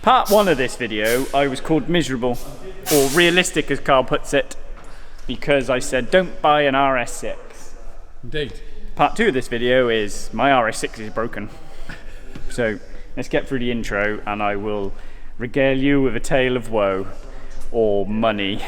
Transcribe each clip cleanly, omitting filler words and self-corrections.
Part 1 of this video, I was called miserable, or realistic as Carl puts it, because I said don't buy an RS6. Indeed. Part 2 of this video is my RS6 is broken. So let's get through the intro and I will regale you with a tale of woe, or money.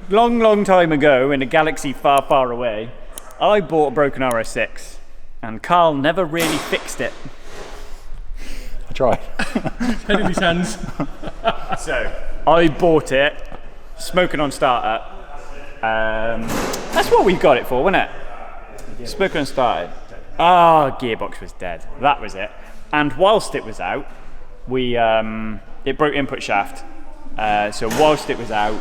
A long time ago, in a galaxy far, far away, I bought a broken RS6, and Carl never really fixed it. I tried. Head in his hands. So, I bought it, smoking on startup. That's what we got it for, wasn't it? Smoking on startup. Gearbox was dead. That was it. And whilst it was out, it broke input shaft. So whilst it was out,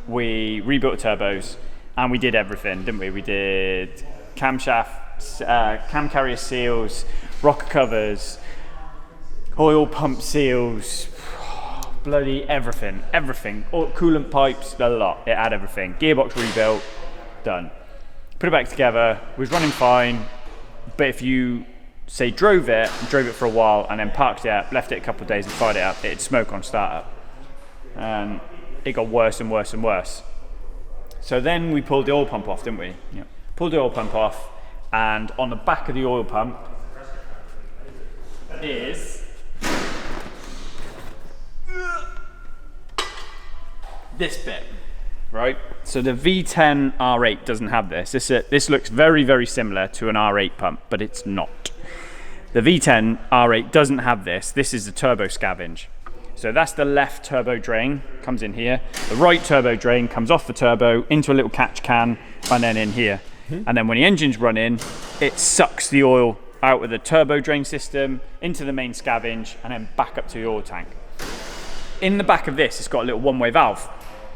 we rebuilt the turbos and we did everything, didn't we? We did camshafts, cam carrier seals, rocker covers, oil pump seals, bloody everything, all, coolant pipes, a lot. It had everything. Gearbox rebuilt, done. Put it back together, it was running fine, but if you say drove it for a while and then parked it up, left it a couple of days and fired it up, it'd smoke on startup. It got worse and worse and worse. So then we pulled the oil pump off, didn't we? Yep. Pulled the oil pump off, and on the back of the oil pump is this bit, right? So the V10 R8 doesn't have this. This looks very, very similar to an R8 pump, but it's not. The V10 R8 doesn't have this. This is the turbo scavenge. So that's the left turbo drain, comes in here. The right turbo drain comes off the turbo into a little catch can and then in here. And then when the engine's running, it sucks the oil out of the turbo drain system into the main scavenge and then back up to the oil tank. In the back of this, it's got a little one-way valve.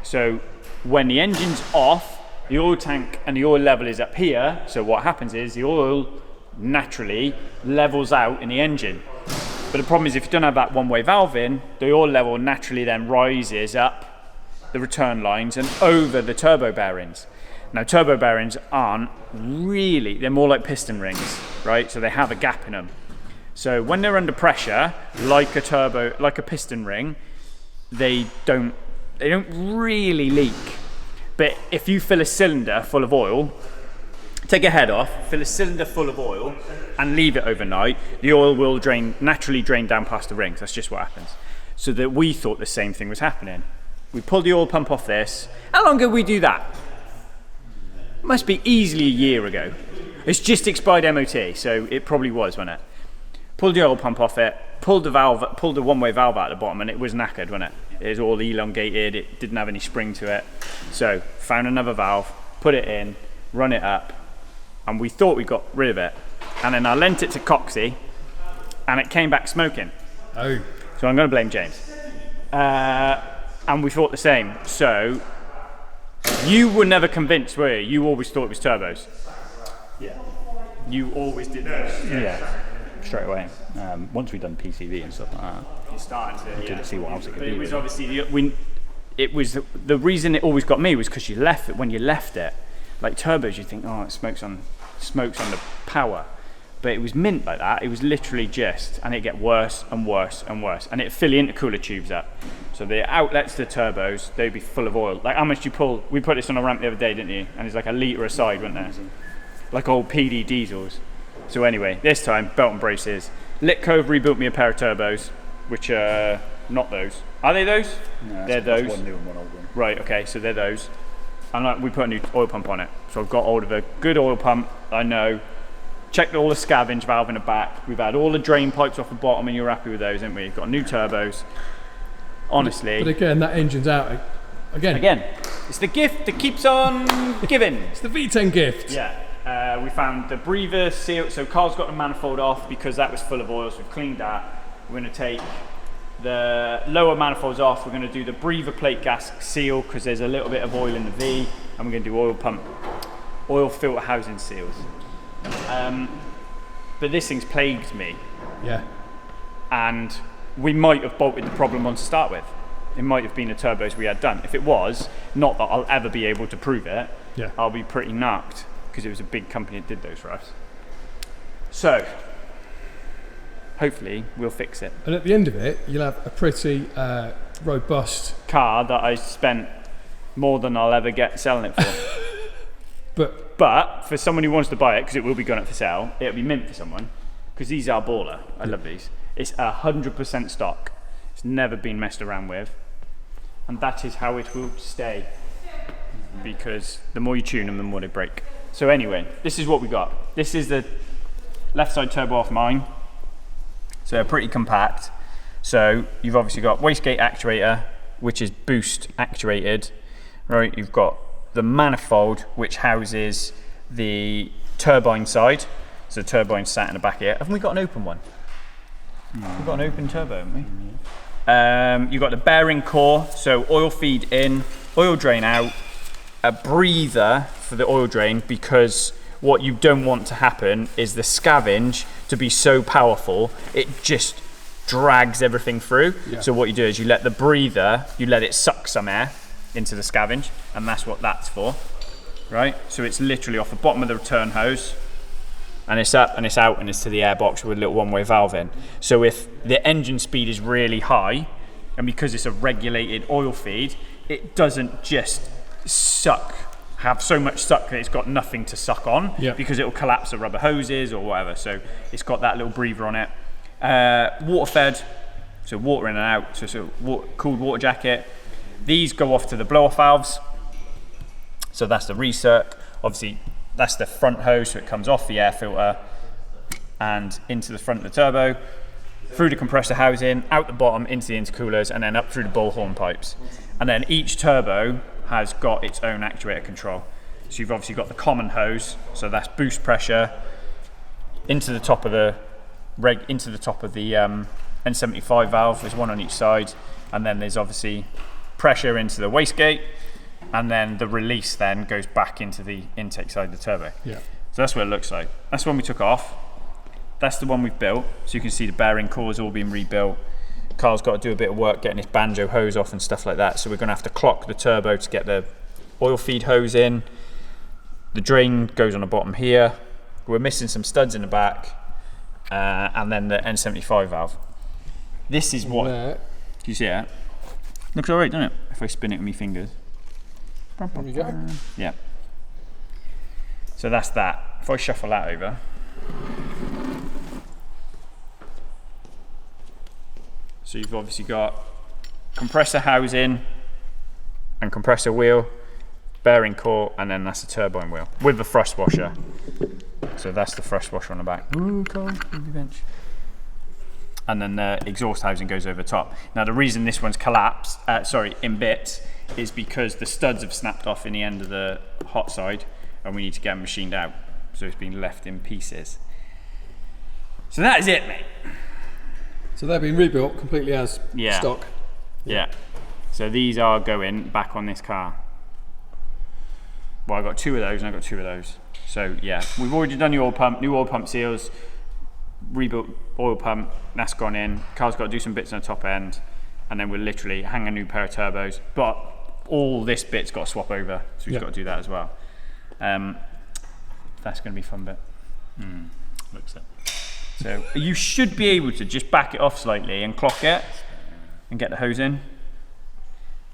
So when the engine's off, the oil tank and the oil level is up here. So what happens is the oil naturally levels out in the engine. But the problem is if you don't have that one-way valve in, the oil level naturally then rises up the return lines and over the turbo bearings. Now turbo bearings aren't really, they're more like piston rings, right? So they have a gap in them. So when they're under pressure, like a piston ring, they don't really leak. But if you fill a cylinder full of oil, take a head off, fill a cylinder full of oil and leave it overnight, the oil will naturally drain down past the rings. That's just what happens. So that we thought the same thing was happening. We pulled the oil pump off this. How long ago did we do that? Must be easily a year ago. It's just expired MOT, so it probably was, wasn't it? Pulled the oil pump off it, pulled the one-way valve out at the bottom, and it was knackered, wasn't it? It was all elongated, it didn't have any spring to it. So found another valve, put it in, run it up, and we thought we got rid of it. And then I lent it to Coxie, and it came back smoking. Oh. So I'm going to blame James. And we thought the same. So you were never convinced, were you? You always thought it was turbos. Yeah. You always did those. Yeah. Straight away. Once we'd done PCV and stuff like that, You started to. we didn't see what else it could But be. it was really. obviously it was the reason it always got me was because you left it. When you left it, like turbos, you think, oh, it smokes on the power. But it was mint like that. It was literally just, and it get worse and worse and worse. And it fill the intercooler tubes up. So the outlets to the turbos, they'd be full of oil. Like how much you pull, we put this on a ramp the other day, didn't you? And it's like a litre a side, wasn't there? Like old PD diesels. So anyway, this time, belt and braces. Litcove rebuilt me a pair of turbos, which are not those. Are they those? No, They're that's those. one new and one old one. Right, okay, so they're those. And we put a new oil pump on it. So I've got hold of a good oil pump, I know. Checked all the scavenge valve in the back. We've had all the drain pipes off the bottom and you're happy with those, haven't we? We've got new turbos. Honestly. But again, that engine's out. Again. It's the gift that keeps on giving. It's the V10 gift. Yeah. We found the breather seal. So Carl's got the manifold off because that was full of oil, so we've cleaned that. We're going to take the lower manifolds off. We're going to do the breather plate gas seal because there's a little bit of oil in the V, and we're going to do oil filter housing seals. But this thing's plagued me. Yeah. And we might have bolted the problem on to start with. it might have been the turbos we had done. If it was, not that I'll ever be able to prove it, Yeah. I'll be pretty knocked because it was a big company that did those for us. So, hopefully we'll fix it. And at the end of it, you'll have a pretty robust car that I spent more than I'll ever get selling it for. But for someone who wants to buy it, because it will be going up for sale, it'll be mint for someone, because these are baller. I love these. It's 100% stock. It's never been messed around with, and that is how it will stay, because the more you tune them, the more they break. So anyway, this is what we got. This is the left side turbo off mine. So they're pretty compact. So you've obviously got wastegate actuator, which is boost actuated, right? You've got the manifold, which houses the turbine side. So the turbine sat in the back here. Haven't we got an open one? We've got an open turbo, haven't we? You've got the bearing core, so oil feed in, oil drain out, a breather for the oil drain, because what you don't want to happen is the scavenge to be so powerful, it just drags everything through. Yeah. So what you do is you let the breather, you let it suck some air into the scavenge, and that's what that's for, right? So it's literally off the bottom of the return hose, and it's up and it's out and it's to the airbox with a little one-way valve in. So if the engine speed is really high, and because it's a regulated oil feed, it doesn't just have so much suck that it's got nothing to suck on, because it will collapse the rubber hoses or whatever. So it's got that little breather on it. Water fed, so water in and out, so cooled water jacket. These go off to the blow-off valves. So that's the recirc. Obviously, that's the front hose, so it comes off the air filter and into the front of the turbo, through the compressor housing, out the bottom into the intercoolers, and then up through the bullhorn pipes. And then each turbo has got its own actuator control. So you've obviously got the common hose, so that's boost pressure into the top of the N75 valve. There's one on each side, and then there's obviously pressure into the wastegate, and then the release then goes back into the intake side of the turbo. Yeah. So that's what it looks like. That's the one we took off. That's the one we've built. So you can see the bearing core's all been rebuilt. Carl's got to do a bit of work getting his banjo hose off and stuff like that. So we're going to have to clock the turbo to get the oil feed hose in. The drain goes on the bottom here. We're missing some studs in the back, and then the N75 valve. This is what. there Do you see it? Looks alright, doesn't it? If I spin it with my fingers. we go. Yeah. So that's that. If I shuffle that over. So you've obviously got compressor housing and compressor wheel, bearing core, and then that's the turbine wheel with the thrust washer. So that's the thrust washer on the back. Ooh, Carl, bench. And then the exhaust housing goes over the top. Now the reason this one's collapsed, in bits, is because the studs have snapped off in the end of the hot side, and we need to get them machined out. So it's been left in pieces. So that is it, mate. So they've been rebuilt completely as stock. Yeah. So these are going back on this car. Well, I got two of those and I got two of those. So yeah, we've already done the oil pump, new oil pump seals, rebuilt oil pump, that's gone in. Car's got to do some bits on the top end, and then we'll literally hang a new pair of turbos. But all this bit's got to swap over, so we've got to do that as well. That's going to be a fun bit. Looks it. So you should be able to just back it off slightly and clock it and get the hose in.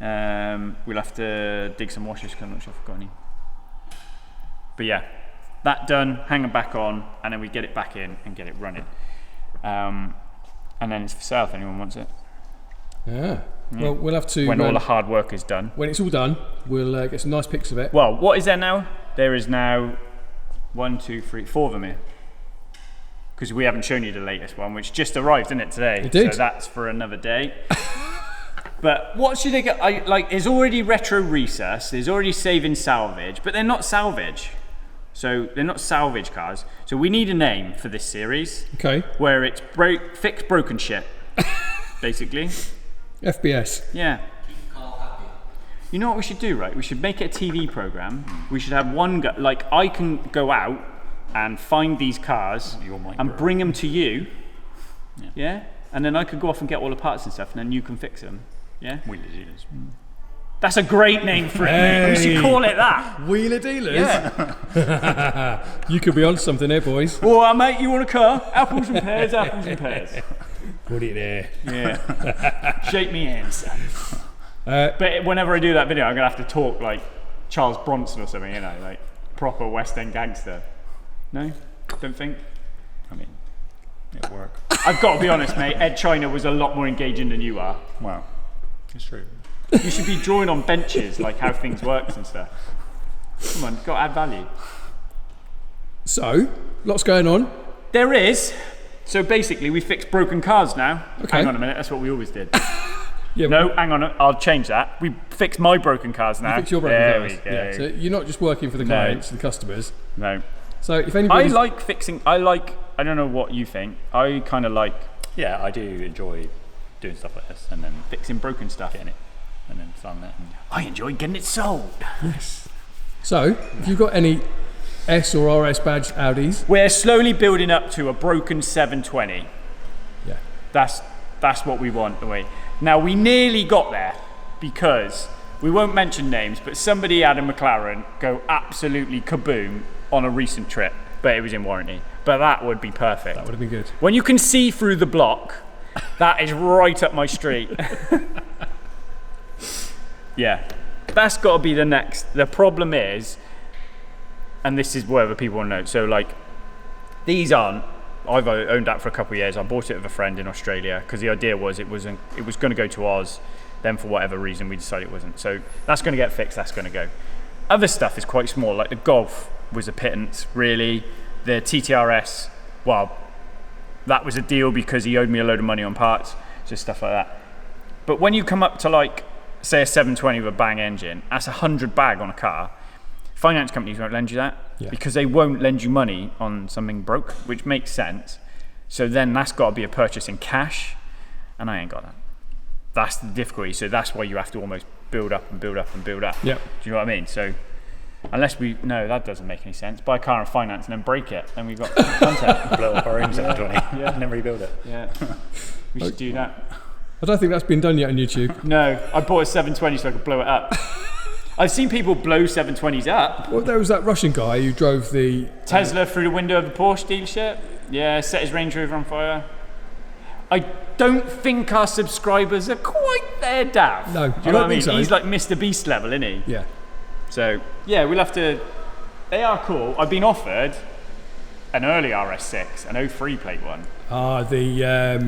We'll have to dig some washers because I'm not sure if I've got any. But yeah, that done, hang it back on, and then we get it back in and get it running. And then it's for sale if anyone wants it. Yeah. Well, we'll have to. When all the hard work is done. When it's all done, we'll get some nice pics of it. Well, what is there now? There is now 1, 2, 3, 4 of them here. Because we haven't shown you the latest one, which just arrived, didn't it, today? It did. So that's for another day. But what should they get? There's already retro recess, there's already saving salvage, but they're not salvage. So they're not salvage cars. So we need a name for this series. Okay. Where it's fix broken shit, basically. FBS. Yeah. You know what we should do, right? We should make it a TV program. We should have one guy, like I can go out and find these cars and bring them to you. Yeah. And then I could go off and get all the parts and stuff, and then you can fix them. Yeah. Wheeler dealers. That's a great name for it, mate. We should call it that. Wheeler dealers? Yeah. You could be on something there, boys. Well, mate, you want a car? Apples and pears, apples and pears. Put it there. Yeah. Shake me hands, son. But whenever I do that video, I'm going to have to talk like Charles Bronson or something, you know, like proper West End gangster. No? Don't think? I mean, it'll work. I've got to be honest, mate. Ed China was a lot more engaging than you are. Wow. It's true. You should be drawing on benches, like how things works and stuff. Come on, got to add value. So, lots going on. There is. So basically, we fix broken cars now. Okay. Hang on a minute, that's what we always did. Yeah, No, hang on, I'll change that. We fix my broken cars now. fix your broken there cars. we go. Yeah, so you're not just working for the clients and the customers. No. So if I anybody's... like fixing, I don't know what you think, I kind of like Yeah, I do enjoy doing stuff like this and then fixing broken stuff. getting it and then selling it. And I enjoy getting it sold. Yes. So, if you've got any S or RS badged Audis... We're slowly building up to a broken 720. Yeah. That's what we want, the way. Now, we nearly got there because we won't mention names, but somebody had a McLaren go absolutely kaboom on a recent trip, but it was in warranty. But that would be perfect. That would have been good. When you can see through the block, that is right up my street. Yeah, that's got to be the next. The problem is, and this is whatever people want to know, so like, these aren't, I've owned that for a couple of years. I bought it with a friend in Australia because the idea was it was going to go to Oz, then for whatever reason we decided it wasn't. So that's going to get fixed, that's going to go. Other stuff is quite small, like the Golf was a pittance, really. The TTRS, well, that was a deal because he owed me a load of money on parts, just stuff like that. But when you come up to like, say a 720 with a bang engine, that's 100 bag on a car. Finance companies won't lend you that because they won't lend you money on something broke, which makes sense. So then that's got to be a purchase in cash, and I ain't got that. That's the difficulty. So that's why you have to almost build up and build up and build up. Yeah. Do you know what I mean? So unless no, that doesn't make any sense. Buy a car and finance and then break it, then we've got content. blow up our own 720 Yeah. and then rebuild it. Yeah, we should do that. I don't think that's been done yet on YouTube. No, I bought a 720 so I could blow it up. I've seen people blow 720s up. Well, there was that Russian guy who drove the... Tesla through the window of the Porsche dealership. Yeah, set his Range Rover on fire. I don't think our subscribers are quite there, Dav. No, Do I you know don't what I mean? think so. He's like Mr. Beast level, isn't he? Yeah. So, yeah, we'll have to... They are cool. I've been offered an early RS6, an 03 plate one. The Yeah,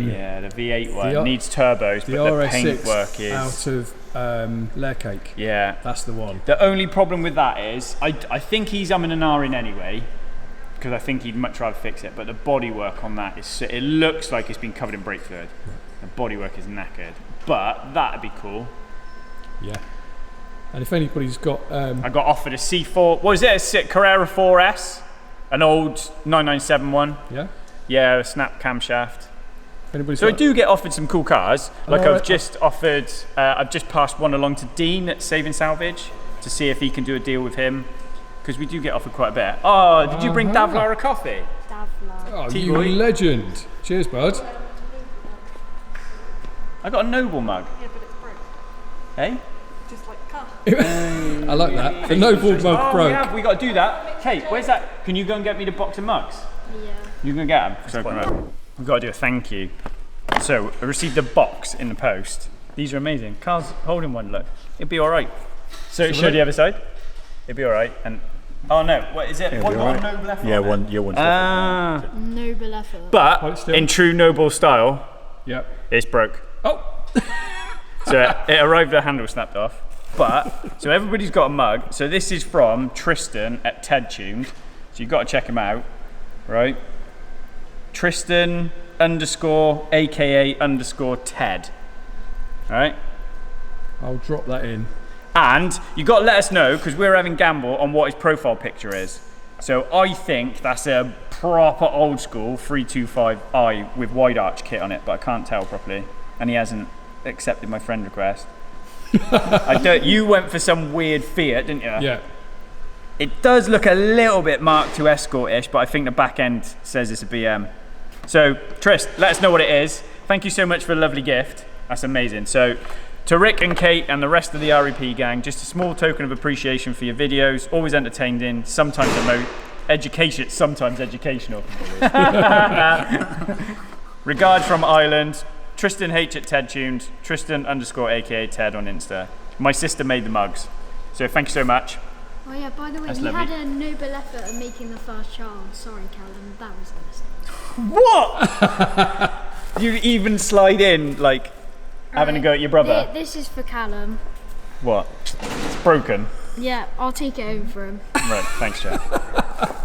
the V8 one. the Needs turbos, the but the RS6 paintwork is... out of Layer Cake. Yeah. That's the one. The only problem with that is, I think he's umming and ahhing anyway, because I think he'd much rather fix it, but the bodywork on that is, it looks like it's been covered in brake fluid. The bodywork is knackered, but that'd be cool. Yeah. And if anybody's got... I got offered a C4, what was it, a Carrera 4S? An old 997 one. Yeah? Yeah, a snap camshaft. If anybody's So I got, do get offered some cool cars. Like Alright. I've just offered, I've just passed one along to Dean at Saving Salvage to see if he can do a deal with him, because we do get offered quite a bit. Oh, did you bring Davlar a coffee? Davlar. Oh, T-Boy. you legend. Cheers, bud. I got a Noble mug. Yeah, but it's broke. Hey? Just like car. I like that. The Noble mug broke. We got to do that. Kate, where's that? Can you go and get me the box of mugs? Yeah. You can get them. So we've got to do a thank you. So I received a box in the post. These are amazing. Carl's holding one. Look, it'd be all right. So show the other side. It'd be all right. And oh no, what is it? It'll One be more alright. Noble effort. Yeah, on it? one. You're one. Noble effort. Hold But still. in true Noble style, Yep. it's broke. Oh! So it arrived, the handle snapped off. But, so everybody's got a mug. So this is from Tristan at Ted Tuned. So you've got to check him out, right? Tristan _ AKA _ Ted. All right? I'll drop that in. And you've got to let us know, because we're having gamble on what his profile picture is. So I think that's a proper old school 325i with wide arch kit on it, but I can't tell properly. And he hasn't accepted my friend request. You went for some weird Fiat, didn't you? Yeah. It does look a little bit Mark II Escort-ish, but I think the back end says it's a BM. So Trist, let us know what it is. Thank you so much for the lovely gift. That's amazing. So To Rick and Kate and the rest of the REP gang, just a small token of appreciation for your videos, always entertaining, sometimes sometimes educational. Regard from Ireland, Tristan H at Ted Tuned, Tristan _ aka Ted on Insta. My sister made the mugs, so thank you so much. Oh yeah, by the way, That's you lovely. had a noble effort of making the first child. Sorry, Callum, that was a mistake. What? You even slide in like having a go at your brother. This is for Callum. What? It's broken. Yeah, I'll take it over for him. Right, thanks, Jack.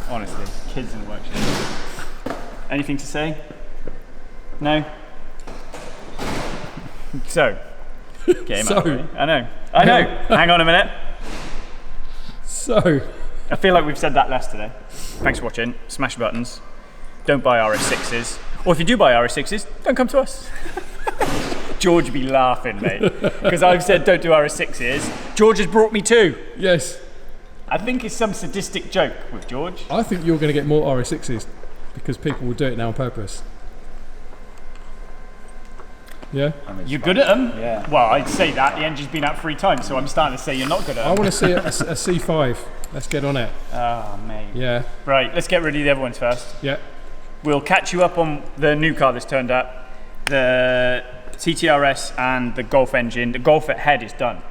Honestly, kids in the workshop. Anything to say? No? So, get him out of the way. I know. Hang on a minute. So, I feel like we've said that less today. Thanks for watching. Smash buttons. Don't buy RS6s. Or if you do buy RS6s, don't come to us. George would be laughing, mate. Because I've said don't do RS6s. George has brought me 2. yes, I think it's some sadistic joke with George. I think you're going to get more RS6s because people will do it now on purpose. Yeah? You're good at them? Yeah. Well, I'd say that. The engine's been out 3 times, so I'm starting to say you're not good at I them. want to see a C5. Let's get on it. Oh, mate. Yeah, Right, let's get rid of the other ones first. yeah. We'll catch you up on the new car that's turned up. The TTRS and the Golf engine. The Golf head is done.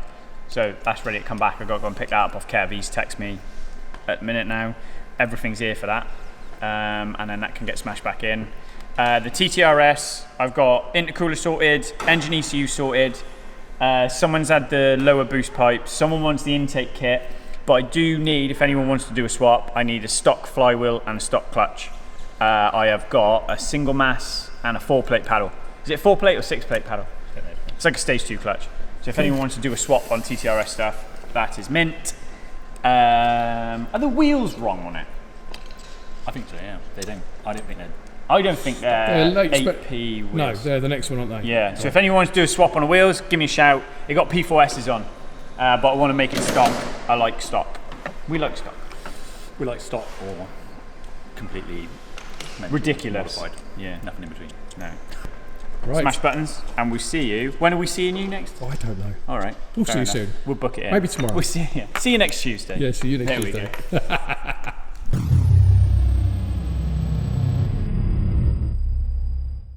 So that's ready to come back. I've got to go and pick that up off Kev. He's texted me at the minute now. Everything's here for that. And then that can get smashed back in. The TTRS, I've got intercooler sorted, engine ECU sorted. Someone's had the lower boost pipes. Someone wants the intake kit. But I do need, if anyone wants to do a swap, I need a stock flywheel and a stock clutch. I have got a single mass and a 4-plate paddle. Is it 4-plate or 6-plate paddle? It's like a stage 2 clutch. So if anyone wants to do a swap on TTRS stuff, that is mint. Are the wheels wrong on it? I think so, yeah. They don't. I don't think they're. I don't think they're late 8P wheels. No, they're the next one, aren't they? Yeah, so if anyone wants to do a swap on the wheels, give me a shout. It got P4S's on, but I want to make it stock. I like stock. We like stock. We like stock or completely Ridiculous. modified. Yeah. Nothing in between. No. Right. Smash buttons, and we'll see you. When are we seeing you next? Oh, I don't know. All right. We'll fair see you enough. soon. We'll book it in. Maybe tomorrow. We'll see you. See you next Tuesday. Yeah, see you next There we Tuesday. go.